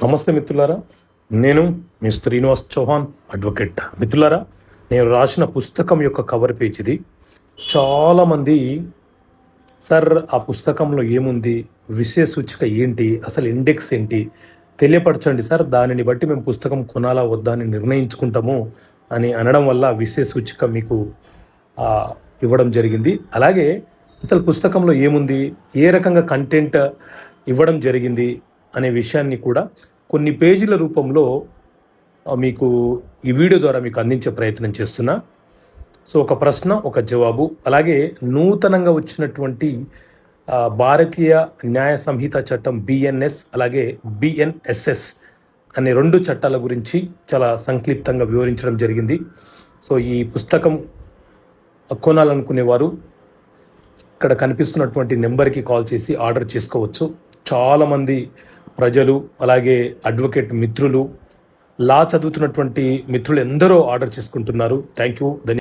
నమస్తే మిత్రులారా, నేను మీ శ్రీనివాస్ చౌహాన్ అడ్వకేట్. మిత్రులారా, నేను రాసిన పుస్తకం యొక్క కవర్ పేజ్ ఇది. చాలామంది సార్ ఆ పుస్తకంలో ఏముంది, విషయ సూచిక ఏంటి, అసలు ఇండెక్స్ ఏంటి తెలియపరచండి సార్, దానిని బట్టి మేము పుస్తకం కొనాలా వద్దా అని నిర్ణయించుకుంటాము అని అనడం వల్ల విషయ సూచిక మీకు ఇవ్వడం జరిగింది. అలాగే అసలు పుస్తకంలో ఏముంది, ఏ రకంగా కంటెంట్ ఇవ్వడం జరిగింది అనే విషయాన్ని కూడా కొన్ని పేజీల రూపంలో మీకు ఈ వీడియో ద్వారా మీకు అందించే ప్రయత్నం చేస్తున్నా. సో ఒక ప్రశ్న, ఒక జవాబు, అలాగే నూతనంగా వచ్చినటువంటి భారతీయ న్యాయ సంహిత చట్టం బిఎన్ఎస్ అలాగే బిఎన్ఎస్ఎస్ అనే రెండు చట్టాల గురించి చాలా సంక్లిప్తంగా వివరించడం జరిగింది. సో ఈ పుస్తకం కొనాలనుకునేవారు ఇక్కడ కనిపిస్తున్నటువంటి నెంబర్కి కాల్ చేసి ఆర్డర్ చేసుకోవచ్చు. చాలామంది ప్రజలు అలాగే అడ్వకేట్ మిత్రులు, లా చదువుతున్నటువంటి మిత్రులు ఎందరో ఆర్డర్ చేసుకుంటున్నారు. Thank you.